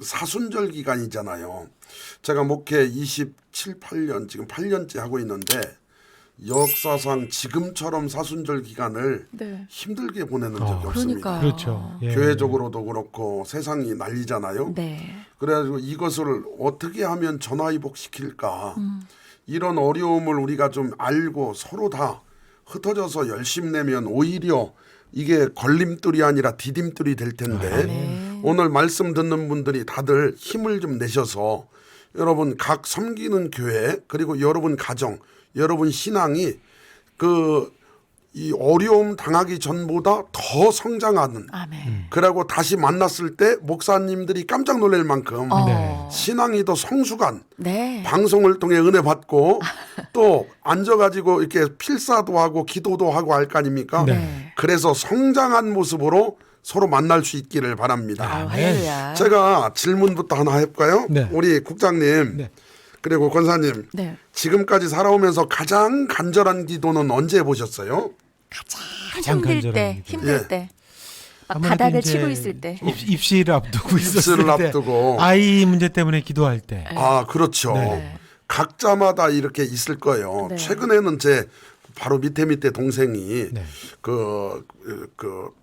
사순절 기간이잖아요. 제가 목회 27, 8년 지금 8년째 하고 있는데 역사상 지금처럼 사순절 기간을 네. 힘들게 보내는 적이 없습니다. 그러니까요. 그렇죠. 예. 교회적으로도 그렇고 세상이 난리잖아요. 네. 그래가지고 이것을 어떻게 하면 전화위복시킬까 이런 어려움을 우리가 좀 알고 서로 다 흩어져서 열심 내면 오히려 이게 걸림돌이 아니라 디딤돌이 될 텐데 네. 오늘 말씀 듣는 분들이 다들 힘을 좀 내셔서 여러분 각 섬기는 교회 그리고 여러분 가정 여러분 신앙이 이 어려움 당하기 전보다 더 성장하는 아멘. 그러고 다시 만났을 때 목사님들이 깜짝 놀랄 만큼 네. 신앙이 더 성숙한 네. 방송을 통해 은혜 받고 또 앉아가지고 이렇게 필사도 하고 기도도 하고 할 거 아닙니까? 네. 그래서 성장한 모습으로 서로 만날 수 있기를 바랍니다. 아유, 할렐루야. 제가 질문부터 하나 해볼까요? 네. 우리 국장님 네. 그리고 권사님 네. 지금까지 살아오면서 가장 간절한 기도는 언제 해보셨어요? 가장 힘들 간절한 때, 기도. 힘들 예. 때, 막 아무래도 바닥을 이제 치고 있을 때. 입시를 앞두고 있었을 입시를 때, 앞두고. 아이 문제 때문에 기도할 때. 아 그렇죠. 네. 각자마다 이렇게 있을 거예요. 네. 최근에는 제 바로 밑에 동생이 네. 그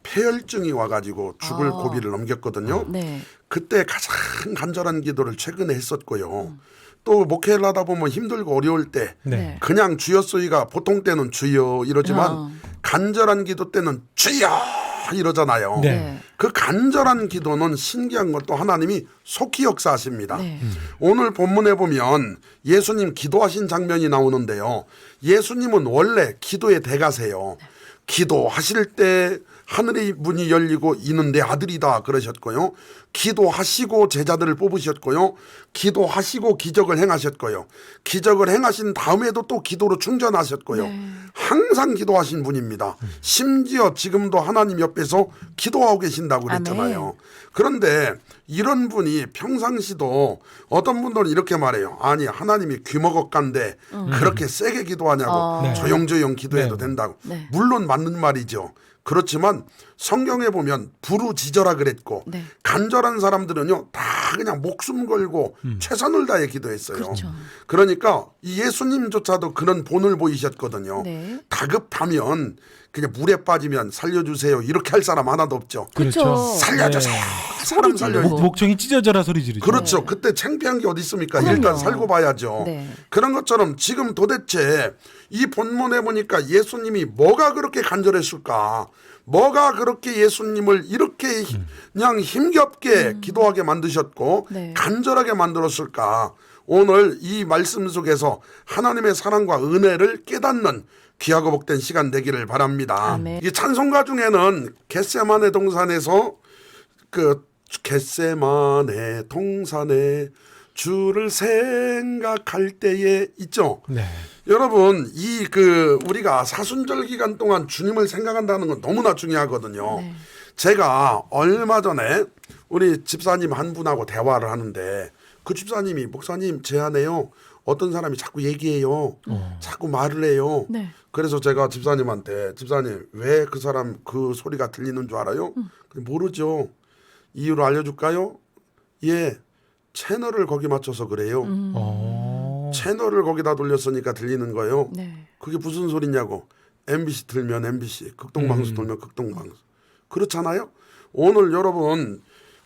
폐혈증이 와가지고 죽을 고비를 넘겼거든요. 네. 그때 가장 간절한 기도를 최근에 했었고요. 또 목회를 하다 보면 힘들고 어려울 때 네. 그냥 주였소이가 보통 때는 주여 이러지만 간절한 기도 때는 주여 이러잖아요. 네. 그 간절한 기도는 신기한 것도 하나님이 속히 역사하십니다. 네. 오늘 본문에 보면 예수님 기도하신 장면이 나오는데요. 예수님은 원래 기도의 대가세요. 기도하실 때 하늘의 문이 열리고 이는 내 아들이다 그러셨고요. 기도하시고 제자들을 뽑으셨고요. 기도하시고 기적을 행하셨고요. 기적을 행하신 다음에도 또 기도로 충전하셨고요. 항상 기도하신 분입니다. 심지어 지금도 하나님 옆에서 기도하고 계신다고 그랬잖아요. 아멘. 그런데 이런 분이 평상시도 어떤 분들은 이렇게 말해요. 아니 하나님이 귀머거간데 그렇게 세게 기도하냐고 네. 조용조용 기도해도 네. 된다고. 네. 물론 맞는 말이죠. 그렇지만 성경에 보면 부르짖어라 그랬고 네. 간절한 사람들은요 다 그냥 목숨 걸고 최선을 다해 기도했어요. 그렇죠. 그러니까 이 예수님조차도 그런 본을 보이셨거든요. 네. 다급하면 그냥 물에 빠지면 살려주세요 이렇게 할 사람 하나도 없죠. 그렇죠. 그렇죠. 살려주세요. 네. 사람 소리 살려. 지르고. 목청이 찢어져라 소리 지르죠. 그렇죠. 그때 창피한 게 어디 있습니까? 그럼요. 일단 살고 봐야죠. 네. 그런 것처럼 지금 도대체 이 본문에 보니까 예수님이 뭐가 그렇게 간절했을까? 뭐가 그렇게 예수님을 이렇게 그냥 힘겹게 기도하게 만드셨고 네. 간절하게 만들었을까? 오늘 이 말씀 속에서 하나님의 사랑과 은혜를 깨닫는 귀하고 복된 시간 되기를 바랍니다. 아멘. 이 찬송가 중에는 겟세마네 동산에서 그 겟세마네 동산에 주를 생각할 때에 있죠. 네. 여러분 우리가 사순절 기간 동안 주님을 생각한다는 건 너무나 중요하거든요. 네. 제가 얼마 전에 우리 집사님 한 분하고 대화를 하는데 그 집사님이 목사님 제 안에요 어떤 사람이 자꾸 얘기해요. 자꾸 말을 해요. 네. 그래서 제가 집사님한테 집사님 왜 그 사람 그 소리가 들리는 줄 알아요? 모르죠. 이유를 알려줄까요? 예, 채널을 거기 맞춰서 그래요. 채널을 거기다 돌렸으니까 들리는 거예요. 네. 그게 무슨 소리냐고. MBC 틀면 MBC, 극동방송 틀면 극동방송. 그렇잖아요. 오늘 여러분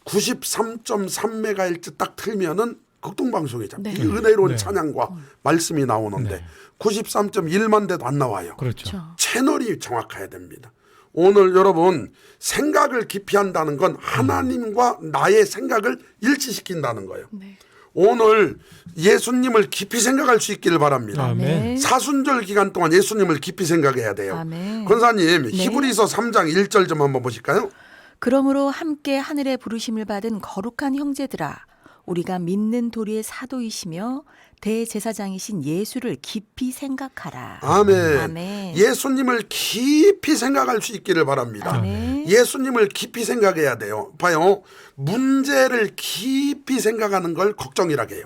93.3MHz 딱 틀면은 극동방송이죠. 네. 이 은혜로운 네. 찬양과 말씀이 나오는데 네. 93.1만 대도 안 나와요. 그렇죠. 그렇죠. 채널이 정확해야 됩니다. 오늘 여러분 생각을 깊이 한다는 건 하나님과 나의 생각을 일치시킨다는 거예요. 네. 오늘 예수님을 깊이 생각할 수 있기를 바랍니다. 아멘. 사순절 기간 동안 예수님을 깊이 생각해야 돼요. 아멘. 권사님 히브리서 3장 1절 좀 한번 보실까요? 그러므로 함께 하늘의 부르심을 받은 거룩한 형제들아 우리가 믿는 도리의 사도이시며 대제사장이신 예수를 깊이 생각하라. 아멘. 아멘. 예수님을 깊이 생각할 수 있기를 바랍니다. 아멘. 예수님을 깊이 생각해야 돼요. 봐요. 문제를 깊이 생각하는 걸 걱정이라고 해요.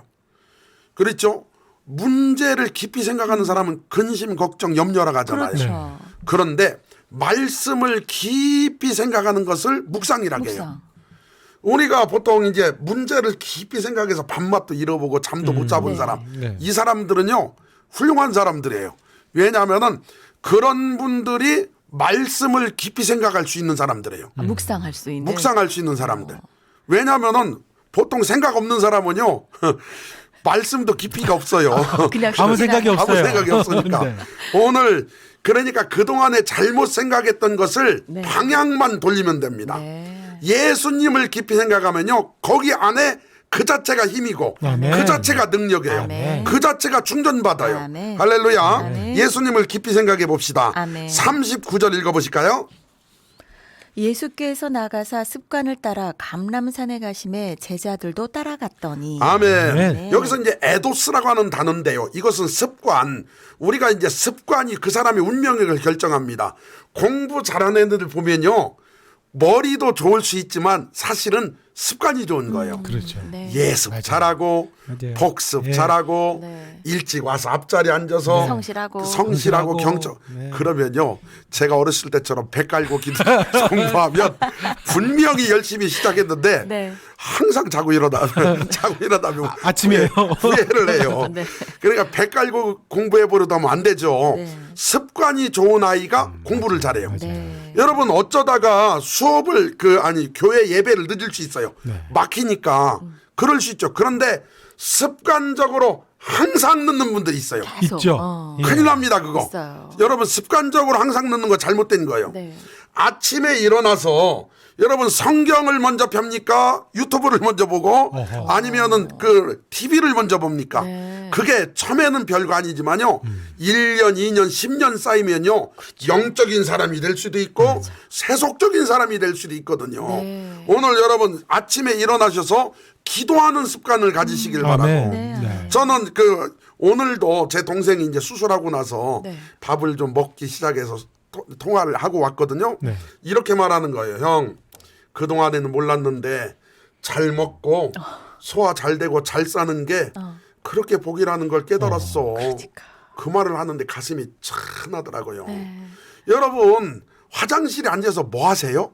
그렇죠? 문제를 깊이 생각하는 사람은 근심, 걱정, 염려라고 하잖아요. 그렇죠. 그런데 말씀을 깊이 생각하는 것을 묵상이라고 해요. 묵상. 우리가 보통 이제 문제를 깊이 생각해서 밤낮도 잃어보고 잠도 못 잡은 네. 사람, 네. 이 사람들은요 훌륭한 사람들이에요. 왜냐하면은 그런 분들이 말씀을 깊이 생각할 수 있는 사람들이에요. 묵상할 수 있는. 묵상할 수 있는 사람들. 왜냐하면은 보통 생각 없는 사람은요 말씀도 깊이가 없어요. 그냥 아무 신기한- 생각이 없어요. 아무 생각이 없으니까. 네. 오늘 그러니까 그동안에 잘못 생각했던 것을 네. 방향만 돌리면 됩니다. 네. 예수님을 깊이 생각하면요 거기 안에 그 자체가 힘이고 아멘. 그 자체가 능력이에요. 아멘. 그 자체가 충전받아요. 아멘. 할렐루야. 아멘. 예수님을 깊이 생각해 봅시다. 아멘. 39절 읽어보실까요? 예수께서 나가사 습관을 따라 감람산에 가심에 제자들도 따라갔더니 아멘. 아멘. 여기서 이제 에도스라고 하는 단어인데요. 이것은 습관. 우리가 이제 습관이 그 사람의 운명을 결정합니다. 공부 잘하는 애들 보면요. 머리도 좋을 수 있지만 사실은 습관이 좋은 거예요. 그렇죠. 네. 예습 맞아요. 잘하고 맞아요. 복습 예. 잘하고 네. 일찍 와서 앞자리에 앉아서 성실하고. 성실하고 성실하고. 경청. 네. 그러면요 제가 어렸을 때처럼 배 깔고 기도 공부하면 분명히 열심히 시작했는데 네. 항상 자고 일어나면 아침이에요. 후회를 해요. 네. 그러니까 배 깔고 공부해 보려다 하면 안 되죠. 네. 습관이 좋은 아이가 공부를 잘해요. 네. 여러분 어쩌다가 수업을 교회 예배를 늦을 수 있어요. 네. 막히니까 그럴 수 있죠. 그런데 습관적으로 항상 늦는 분들이 있어요. 계속. 있죠. 예. 큰일 납니다 그거. 있어요. 여러분 습관적으로 항상 늦는 거 잘못된 거예요. 네. 아침에 일어나서 여러분 성경을 먼저 펴니까 유튜브를 먼저 보고 어허. 아니면은 그 TV를 먼저 봅니까? 네. 그게 처음에는 별거 아니지만요. 1년, 2년, 10년 쌓이면요. 그렇죠. 영적인 사람이 될 수도 있고 세속적인 사람이 될 수도 있거든요. 네. 오늘 여러분 아침에 일어나셔서 기도하는 습관을 가지시길 바라고. 아멘. 네. 네. 저는 오늘도 제 동생이 이제 수술하고 나서 네. 밥을 좀 먹기 시작해서 통화를 하고 왔거든요. 네. 이렇게 말하는 거예요. 형, 그동안에는 몰랐는데 잘 먹고 소화 잘 되고 잘 싸는 게 그렇게 복이라는 걸 깨달았어. 그 말을 하는데 가슴이 찬하더라고요. 네. 여러분 화장실에 앉아서 뭐 하세요?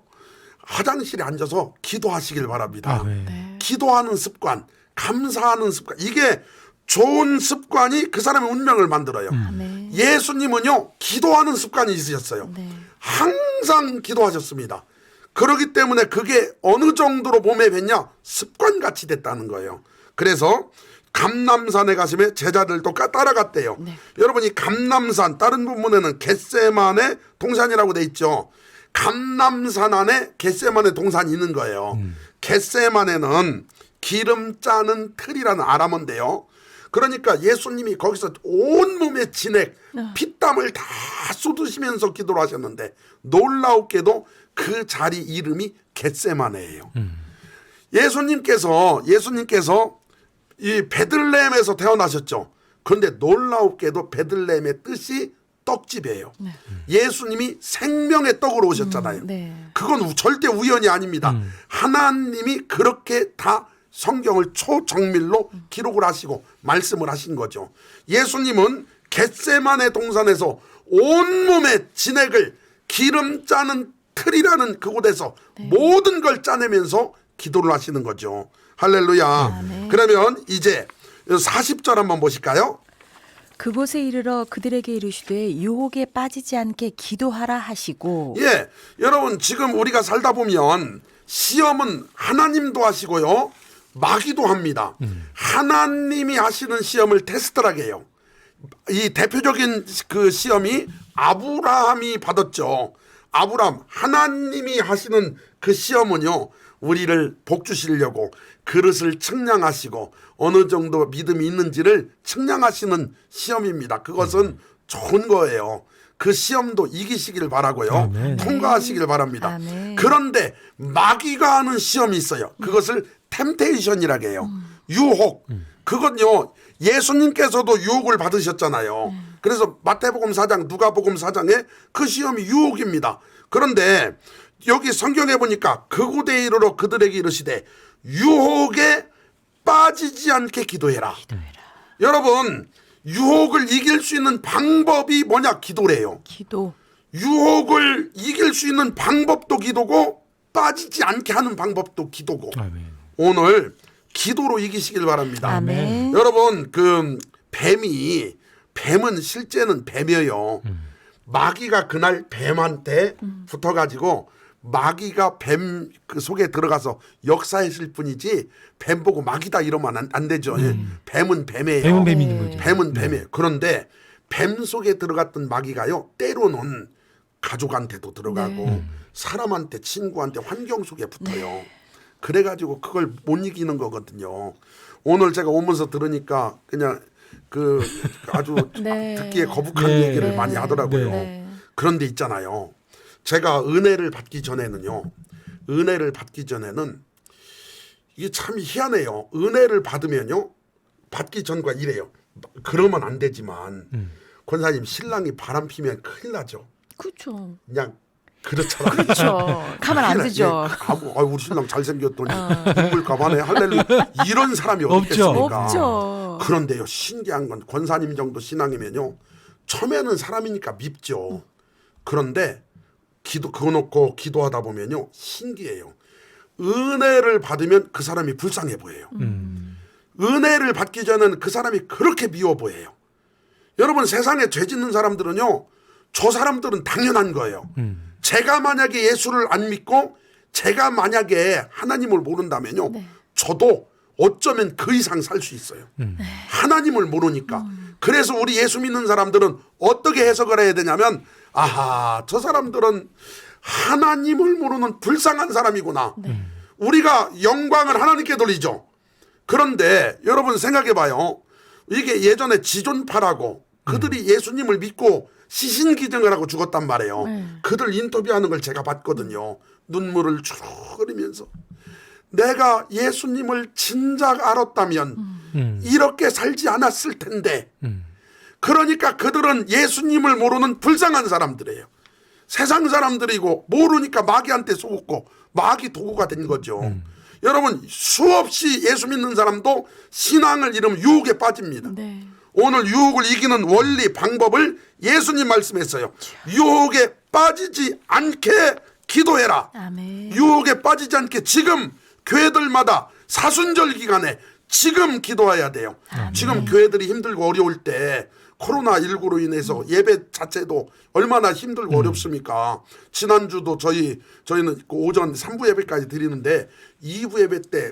화장실에 앉아서 기도하시길 바랍니다. 아멘. 네. 기도하는 습관, 감사하는 습관, 이게 좋은 습관이 그 사람의 운명을 만들어요. 아멘. 예수님은요 기도하는 습관이 있으셨어요. 네. 항상 기도하셨습니다. 그렇기 때문에 그게 어느 정도로 몸에 뱄냐 습관같이 됐다는 거예요. 그래서 감람산에 가시면 제자들도 따라갔대요. 네. 여러분 이 감람산 다른 부분에는 겟세만의 동산이라고 돼 있죠. 감람산 안에 겟세만의 동산이 있는 거예요. 겟세만에는 기름 짜는 틀이라는 아람어인데요. 그러니까 예수님이 거기서 온몸의 진액, 피땀을 다 쏟으시면서 기도를 하셨는데 놀라웠게도 그 자리 이름이 겟세마네예요. 예수님께서 이 베들레헴에서 태어나셨죠. 그런데 놀라웠게도 베들레헴의 뜻이 떡집이에요. 예수님이 생명의 떡으로 오셨잖아요. 네. 그건 절대 우연이 아닙니다. 하나님이 그렇게 다 성경을 초정밀로 기록을 하시고 말씀을 하신 거죠. 예수님은 겟세만의 동산에서 온몸의 진액을 기름 짜는 틀이라는 그곳에서 모든 걸 짜내면서 기도를 하시는 거죠. 할렐루야. 네. 그러면 이제 40절 한번 보실까요? 그곳에 이르러 그들에게 이르시되 유혹에 빠지지 않게 기도하라 하시고. 예, 여러분 지금 우리가 살다 보면 시험은 하나님도 하시고요. 마귀도 합니다. 하나님이 하시는 시험을 테스트라게 해요. 이 대표적인 그 시험이 아브라함이 받았죠. 아브라함, 하나님이 하시는 그 시험은요. 우리를 복 주시려고 그릇을 측량하시고 어느 정도 믿음이 있는지를 측량하시는 시험입니다. 그것은 좋은 거예요. 그 시험도 이기시길 바라고요. 아멘. 통과하시길 바랍니다. 아멘. 그런데 마귀가 하는 시험이 있어요. 그것을 템테이션이라고 해요. 유혹. 그건요. 예수님께서도 유혹을 받으셨잖아요. 그래서 마태복음 4장, 누가복음 4장에 그 시험이 유혹입니다. 그런데 여기 성경에 보니까 그곳에 이르러 그들에게 이르시되 유혹에 빠지지 않게 기도해라. 여러분 유혹을 이길 수 있는 방법이 뭐냐? 기도래요. 기도. 유혹을 이길 수 있는 방법도 기도고 빠지지 않게 하는 방법도 기도고 아멘. 오늘 기도로 이기시길 바랍니다. 아멘. 여러분 그 뱀은 실제는 뱀이에요. 마귀가 그날 뱀한테 붙어가지고 마귀가 뱀 그 속에 들어가서 역사했을 뿐이지 뱀 보고 마귀다 이러면 안 되죠. 뱀은 뱀이에요. 뱀은 뱀인 거죠. 뱀은 뱀이에요. 그런데 뱀 속에 들어갔던 마귀가요 때로는 가족한테도 들어가고 사람한테 친구한테 환경 속에 붙어요. 그래가지고 그걸 못 이기는 거거든요. 오늘 제가 오면서 들으니까 그냥 그 아주 네. 듣기에 거북한 네. 얘기를 네. 많이 하더라고요. 네. 그런데 있잖아요. 제가 은혜를 받기 전에는 이게 참 희한해요. 은혜를 받으면요. 받기 전과 이래요. 그러면 안 되지만 권사님 신랑이 바람 피면 큰일 나죠. 그렇죠. 그냥 그렇잖아요. 그렇죠. 가만 안 큰일 나. 두죠. 예, 우리 신랑 잘생겼더니 눈물 가만해 할렐루야 이런 사람이 어디 없죠. 있겠습니까? 없죠. 그런데요 신기한 건 권사님 정도 신앙이면요 처음에는 사람이니까 밉죠. 그런데 그거 놓고 기도하다 보면요 신기해요. 은혜를 받으면 그 사람이 불쌍해 보여요. 은혜를 받기 전에는 그 사람이 그렇게 미워 보여요. 여러분 세상에 죄 짓는 사람들은요 저 사람들은 당연한 거예요. 제가 만약에 예수를 안 믿고 제가 만약에 하나님을 모른다면요 저도 어쩌면 그 이상 살 수 있어요. 하나님을 모르니까. 그래서 우리 예수 믿는 사람들은 어떻게 해석을 해야 되냐면 아하 저 사람들은 하나님을 모르는 불쌍한 사람이구나. 우리가 영광을 하나님께 돌리죠. 그런데 여러분 생각해 봐요. 이게 예전에 지존파라고 그들이 예수님을 믿고 시신기증을 하고 죽었단 말이에요. 그들 인터뷰하는 걸 제가 봤거든요. 눈물을 쭉 흘리면서 내가 예수님을 진작 알았다면 이렇게 살지 않았을 텐데 그러니까 그들은 예수님을 모르는 불쌍한 사람들이에요. 세상 사람들이고 모르니까 마귀한테 속고 마귀 도구가 된 거죠. 여러분 수없이 예수 믿는 사람도 신앙을 잃으면 유혹에 빠집니다. 네. 오늘 유혹을 이기는 원리 방법을 예수님 말씀했어요. 유혹에 빠지지 않게 기도해라. 아멘. 유혹에 빠지지 않게 지금 교회들마다 사순절 기간에 지금 기도해야 돼요. 지금 교회들이 힘들고 어려울 때 코로나19로 인해서 예배 자체도 얼마나 힘들고 어렵습니까? 지난주도 저희는 그 오전 3부 예배까지 드리는데 2부 예배 때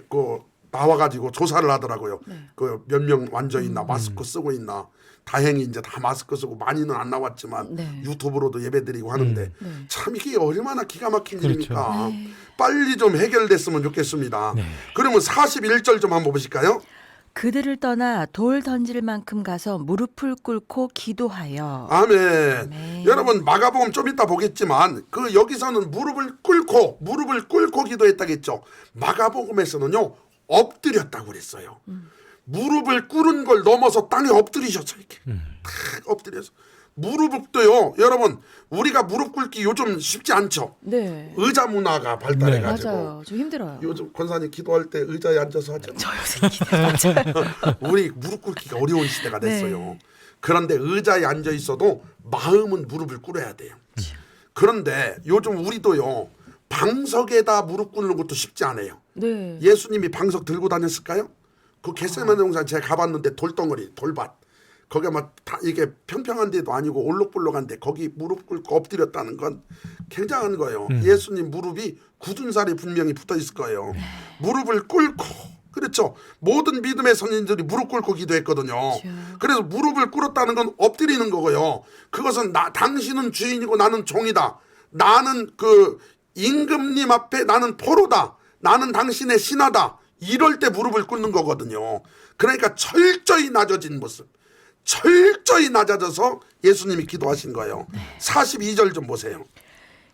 나와가지고 조사를 하더라고요. 그 몇 명 완저 있나 마스크 쓰고 있나. 다행히 이제 다 마스크 쓰고 많이는 안 나왔지만 네. 유튜브로도 예배드리고 하는데 참 이게 얼마나 기가 막힌 그렇죠. 일입니까? 빨리 좀 해결됐으면 좋겠습니다. 그러면 41절 좀 한번 보실까요? 그들을 떠나 돌 던질 만큼 가서 무릎을 꿇고 기도하여. 아멘. 아멘. 여러분 마가복음 좀 이따 보겠지만 그 여기서는 무릎을 꿇고 기도했다겠죠. 마가복음에서는요 엎드렸다고 그랬어요. 무릎을 꿇은 걸 넘어서 땅에 엎드리셨어요. 이렇게 탁 엎드려서 무릎도요. 여러분 우리가 무릎 꿇기 요즘 쉽지 않죠. 네. 의자 문화가 발달해가지고 맞아요. 좀 힘들어요. 요즘 권사님 기도할 때 의자에 앉아서 하잖아요. 저 요새 기도 우리 무릎 꿇기가 어려운 시대가 됐어요. 네. 그런데 의자에 앉아 있어도 마음은 무릎을 꿇어야 돼요. 그런데 요즘 우리도요 방석에다 무릎 꿇는 것도 쉽지 않아요. 네. 예수님이 방석 들고 다녔을까요? 그 겟세마네 동산 제가 가봤는데 돌덩어리, 돌밭 거기가 막 다 이게 평평한 데도 아니고 올록볼록한데 거기 무릎 꿇고 엎드렸다는 건 굉장한 거예요. 예수님 무릎이 굳은 살이 분명히 붙어 있을 거예요. 무릎을 꿇고 그렇죠. 모든 믿음의 선인들이 무릎 꿇고 기도했거든요. 그래서 무릎을 꿇었다는 건 엎드리는 거고요. 그것은 당신은 주인이고 나는 종이다. 나는 그 임금님 앞에 나는 포로다. 나는 당신의 신하다. 이럴 때 무릎을 꿇는 거거든요. 그러니까 철저히 낮아진 모습. 철저히 낮아져서 예수님이 기도하신 거예요. 42절 좀 보세요.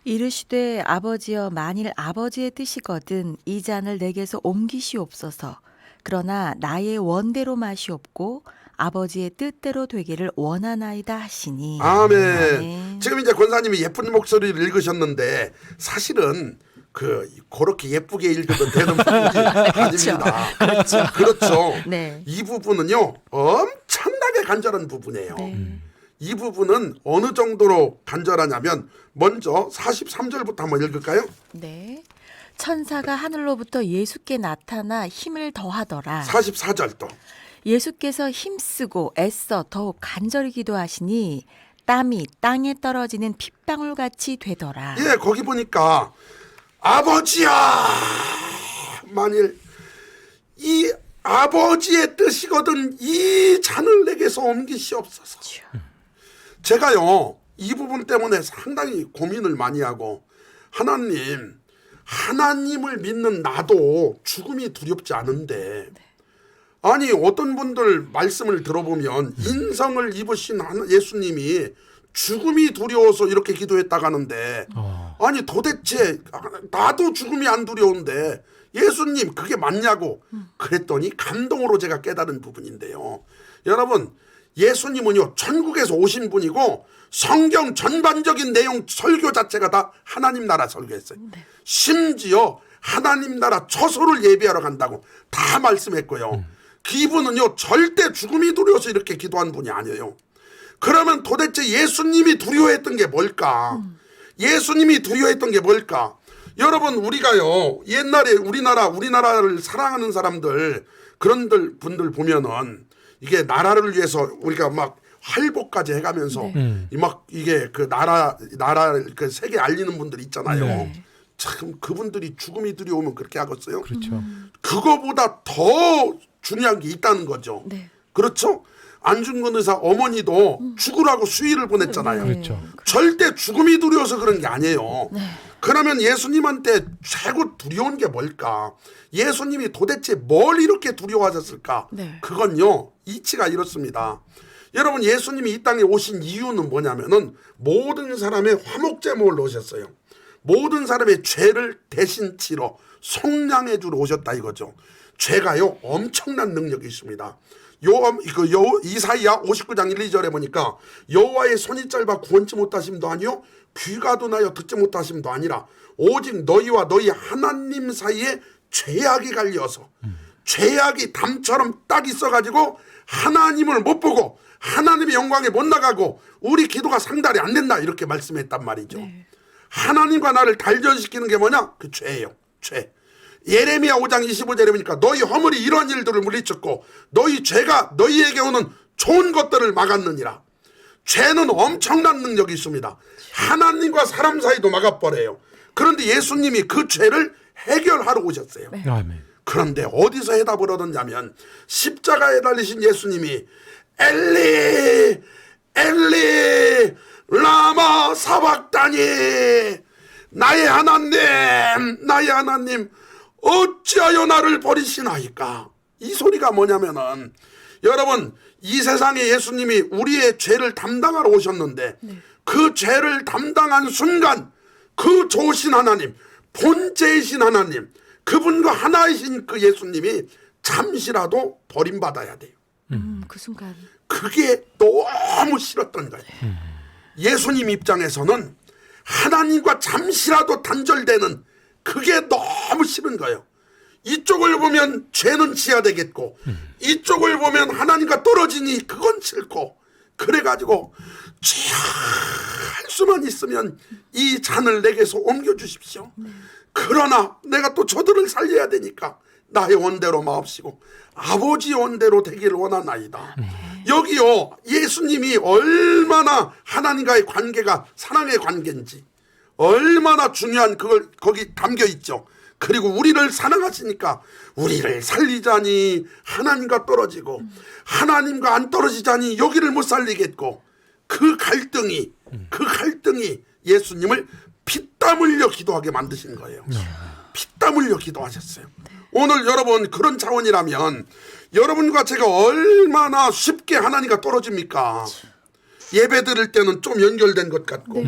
이르시되 아버지여 만일 아버지의 뜻이거든 이 잔을 내게서 옮기시옵소서. 그러나 나의 원대로 마시옵고 아버지의 뜻대로 되기를 원하나이다 하시니. 아멘. 아멘. 지금 이제 권사님이 예쁜 목소리를 읽으셨는데 사실은 그렇게 예쁘게 읽어도 되는 부분이 아닙니다. 그렇죠. 네. 이 부분은요 엄청나게 간절한 부분이에요. 네. 이 부분은 어느 정도로 간절하냐면 먼저 43절부터 한번 읽을까요? 네. 천사가 하늘로부터 예수께 나타나 힘을 더하더라. 44절 또. 예수께서 힘쓰고 애써 더욱 간절히 기도하시니 땀이 땅에 떨어지는 핏방울같이 되더라. 예, 거기 보니까 아버지야, 만일 이 아버지의 뜻이거든 이 잔을 내게서 옮기시옵소서. 제가요 이 부분 때문에 상당히 고민을 많이 하고, 하나님을 믿는 나도 죽음이 두렵지 않은데, 아니 어떤 분들 말씀을 들어보면 인성을 입으신 예수님이 죽음이 두려워서 이렇게 기도했다고 하는데, 아니 도대체 나도 죽음이 안 두려운데 예수님 그게 맞냐고 그랬더니 감동으로 제가 깨달은 부분인데요. 여러분, 예수님은요 천국에서 오신 분이고 성경 전반적인 내용 설교 자체가 다 하나님 나라 설교했어요. 심지어 하나님 나라 처소를 예비하러 간다고 다 말씀했고요. 그분은요 절대 죽음이 두려워서 이렇게 기도한 분이 아니에요. 그러면 도대체 예수님이 두려워했던 게 뭘까? 예수님이 두려워했던 게 뭘까? 여러분, 우리가요 옛날에 우리나라를 사랑하는 사람들, 그런 분들 보면은 이게 나라를 위해서 우리가 막 활복까지 해가면서 막 이게 그 나라 그 세계 알리는 분들 있잖아요. 네. 참 그분들이 죽음이 두려우면 그렇게 하겠어요. 그렇죠. 그거보다 더 중요한 게 있다는 거죠. 네. 그렇죠? 안중근 의사 어머니도 죽으라고 수의를 보냈잖아요. 그렇죠. 절대 죽음이 두려워서 그런 게 아니에요. 네. 그러면 예수님한테 최고 두려운 게 뭘까? 예수님이 도대체 뭘 이렇게 두려워하셨을까? 네. 그건요 이치가 이렇습니다. 여러분, 예수님이 이 땅에 오신 이유는 뭐냐면은 모든 사람의 화목제물로 오셨어요. 모든 사람의 죄를 대신 치러 속량해 주러 오셨다 이거죠. 죄가요 엄청난 능력이 있습니다. 이사야 59장 1, 2절에 보니까 여호와의 손이 짧아 구원치 못하심도 아니요 귀가 둔하여 듣지 못하심도 아니라 오직 너희와 너희 하나님 사이에 죄악이 갈려서 죄악이 담처럼 딱 있어가지고 하나님을 못 보고 하나님의 영광에 못 나가고 우리 기도가 상달이 안 된다 이렇게 말씀했단 말이죠. 하나님과 나를 단절시키는 게 뭐냐? 그 죄예요. 죄. 예레미야 5장 25절에 보니까 너희 허물이 이러한 일들을 물리쳤고 너희 죄가 너희에게 오는 좋은 것들을 막았느니라. 죄는 엄청난 능력이 있습니다. 하나님과 사람 사이도 막아버려요. 그런데 예수님이 그 죄를 해결하러 오셨어요. 아멘. 그런데 어디서 해답을 얻었냐면 십자가에 달리신 예수님이 엘리 엘리 라마 사박다니, 나의 하나님 어찌하여 나를 버리시나이까. 이 소리가 뭐냐면은 여러분, 이 세상에 예수님이 우리의 죄를 담당하러 오셨는데 그 죄를 담당한 순간 그 좋으신 하나님, 본체이신 하나님, 그분과 하나이신 그 예수님이 잠시라도 버림받아야 돼요. 그 순간. 그게 너무 싫었던 거예요. 예수님 입장에서는 하나님과 잠시라도 단절되는 그게 너무 싫은 거예요. 이쪽을 보면 죄는 지어야 되겠고 이쪽을 보면 하나님과 떨어지니 그건 싫고, 그래가지고 할 수만 있으면 이 잔을 내게서 옮겨주십시오. 그러나 내가 또 저들을 살려야 되니까 나의 원대로 마옵시고 아버지 원대로 되기를 원하나이다. 여기요, 예수님이 얼마나 하나님과의 관계가 사랑의 관계인지 얼마나 중요한 그걸 거기 담겨 있죠. 그리고 우리를 사랑하시니까 우리를 살리자니 하나님과 떨어지고 하나님과 안 떨어지자니 여기를 못 살리겠고, 그 갈등이 예수님을 피땀 흘려 기도하게 만드신 거예요. 피땀 흘려 기도하셨어요. 오늘 여러분, 그런 차원이라면 여러분과 제가 얼마나 쉽게 하나님과 떨어집니까? 예배 드릴 때는 좀 연결된 것 같고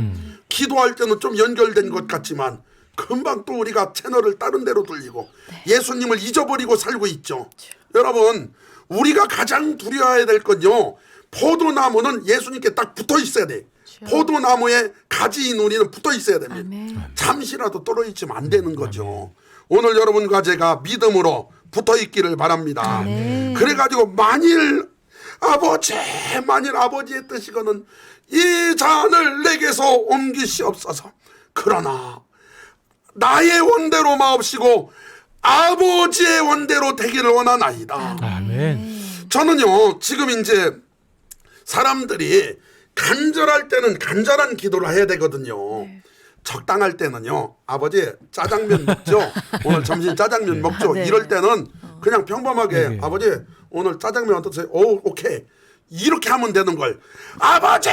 기도할 때는 좀 연결된 것 같지만 금방 또 우리가 채널을 다른 데로 돌리고 예수님을 잊어버리고 살고 있죠. 여러분, 우리가 가장 두려워해야 될 건요, 포도나무는 예수님께 딱 붙어 있어야 돼. 포도나무에 가지인 우리는 붙어 있어야 됩니다. 아멘. 잠시라도 떨어지면 안 되는 거죠. 오늘 여러분과 제가 믿음으로 붙어 있기를 바랍니다. 아멘. 그래가지고 만일 아버지의 뜻이거든 이 잔을 내게서 옮기시옵소서. 그러나 나의 원대로 마옵시고 아버지의 원대로 되기를 원하나이다. 아멘. 저는요 지금 이제 사람들이 간절할 때는 간절한 기도를 해야 되거든요. 적당할 때는요, 아버지 짜장면 먹죠. 오늘 점심 짜장면 먹죠. 네. 이럴 때는 그냥 평범하게 네. 아버지 오늘 짜장면 어떠세요? 오, 오케이. 이렇게 하면 되는 걸. 아버지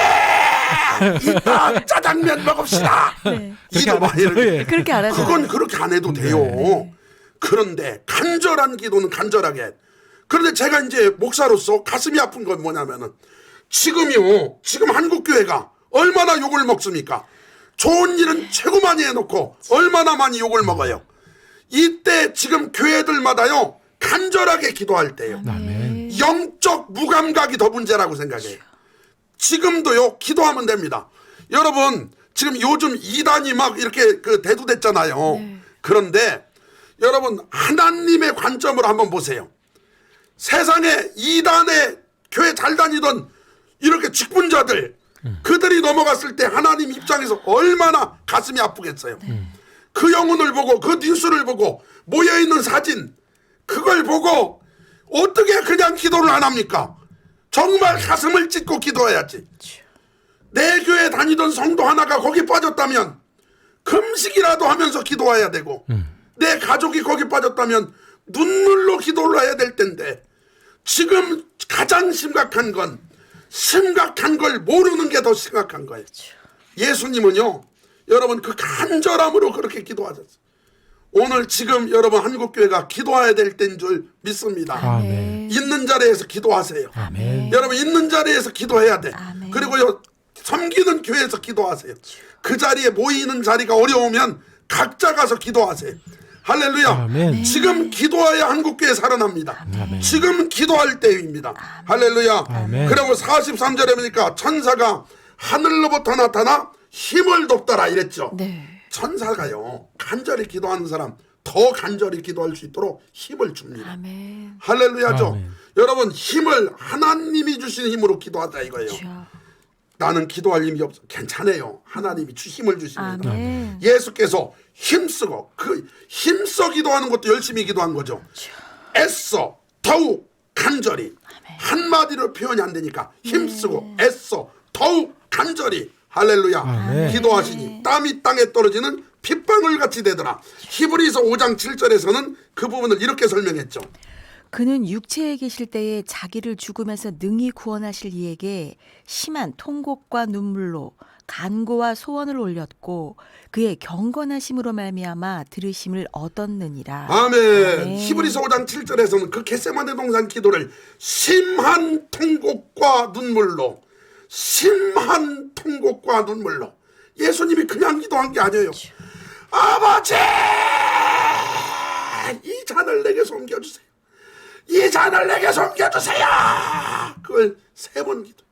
이따 짜장면 먹읍시다. 네. 이도 막 이렇게. 예. 그렇게 안 하잖아요. 그건 그렇게 안 해도 돼요. 그런데 간절한 기도는 간절하게. 그런데 제가 이제 목사로서 가슴이 아픈 건 뭐냐면은 지금요, 지금 한국교회가 얼마나 욕을 먹습니까? 좋은 일은 최고 많이 해놓고 얼마나 많이 욕을 먹어요. 이때 지금 교회들마다요, 간절하게 기도할 때요. 아멘. 영적 무감각이 더 문제라고 생각해요. 지금도요, 기도하면 됩니다. 여러분, 지금 요즘 이단이 막 이렇게 대두됐잖아요. 그런데 여러분, 하나님의 관점으로 한번 보세요. 세상에 이단의 교회 잘 다니던 이렇게 직분자들, 그들이 넘어갔을 때 하나님 입장에서 얼마나 가슴이 아프겠어요. 그 영혼을 보고 그 뉴스를 보고 모여있는 사진, 그걸 보고 어떻게 그냥 기도를 안 합니까? 정말 가슴을 찢고 기도해야지. 내 교회 다니던 성도 하나가 거기 빠졌다면 금식이라도 하면서 기도해야 되고, 내 가족이 거기 빠졌다면 눈물로 기도를 해야 될 텐데, 지금 가장 심각한 건 심각한 걸 모르는 게 더 심각한 거예요. 예수님은요, 여러분 그 간절함으로 그렇게 기도하셨어요. 오늘 지금 여러분 한국교회가 기도해야 될 때인 줄 믿습니다. 아멘. 있는 자리에서 기도하세요. 아멘. 여러분 있는 자리에서 기도해야 돼. 아멘. 그리고요, 섬기는 교회에서 기도하세요. 그 자리에 모이는 자리가 어려우면 각자 가서 기도하세요. 할렐루야. 아멘. 지금 기도해야 한국교회 살아납니다. 아멘. 지금 기도할 때입니다. 할렐루야. 아멘. 그리고 43절에 보니까 천사가 하늘로부터 나타나 힘을 돕더라 이랬죠. 네. 천사가요, 간절히 기도하는 사람 더 간절히 기도할 수 있도록 힘을 줍니다. 아멘. 할렐루야죠. 아멘. 여러분 힘을 하나님이 주신 힘으로 기도하자 이거예요. 주여. 나는 기도할 힘이 없어. 괜찮아요. 하나님이 힘을 주십니다. 아멘. 예수께서 힘쓰고 그 힘써 기도하는 것도 열심히 기도한 거죠. 애써 더욱 간절히. 한마디로 표현이 안 되니까 힘쓰고 애써 더욱 간절히. 할렐루야. 아멘. 기도하시니 땀이 땅에 떨어지는 핏방울 같이 되더라. 히브리서 5장 7절에서는 그 부분을 이렇게 설명했죠. 그는 육체에 계실 때에 자기를 죽으면서 능히 구원하실 이에게 심한 통곡과 눈물로 간구와 소원을 올렸고 그의 경건하심으로 말미암아 들으심을 얻었느니라. 아멘. 히브리서 5장 7절에서는 그 겟세마네 동산 기도를 심한 통곡과 눈물로, 심한 통곡과 눈물로, 예수님이 그냥 기도한 게 아니에요. 아버지, 이 잔을 내게 섬겨주세요. 이 잔을 내게 섬겨주세요. 그걸 3번 기도.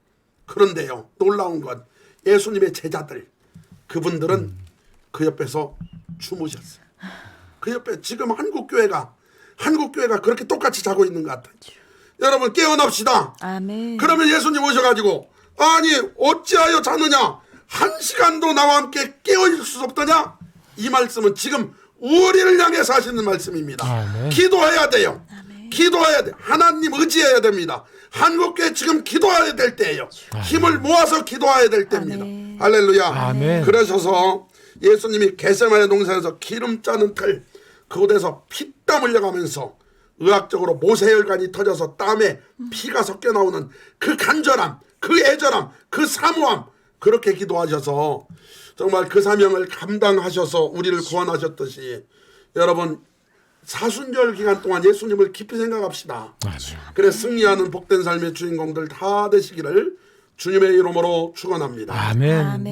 그런데요, 놀라운 건 예수님의 제자들, 그분들은 그 옆에서 주무셨어요. 그 옆에 지금 한국교회가 그렇게 똑같이 자고 있는 것 같아요. 여러분 깨어납시다. 아멘. 그러면 예수님 오셔가지고, 아니 어찌하여 자느냐, 1시간도 나와 함께 깨어있을 수 없더냐. 이 말씀은 지금 우리를 향해서 하시는 말씀입니다. 아멘. 기도해야 돼요. 기도해야 돼. 하나님 의지해야 됩니다. 한국교회 지금 기도해야 될 때예요. 힘을 모아서 기도해야 될 때입니다. 아멘. 할렐루야. 아멘. 그러셔서 예수님이 겟세마네 동산에서 기름 짜는 틀, 그곳에서 피땀 흘려가면서 의학적으로 모세혈관이 터져서 땀에 피가 섞여 나오는 그 간절함, 그 애절함, 그 사모함, 그렇게 기도하셔서 정말 그 사명을 감당하셔서 우리를 구원하셨듯이, 여러분 사순절 기간 동안 예수님을 깊이 생각합시다. 그래 승리하는 복된 삶의 주인공들 다 되시기를 주님의 이름으로 축원합니다. 아멘. 아멘.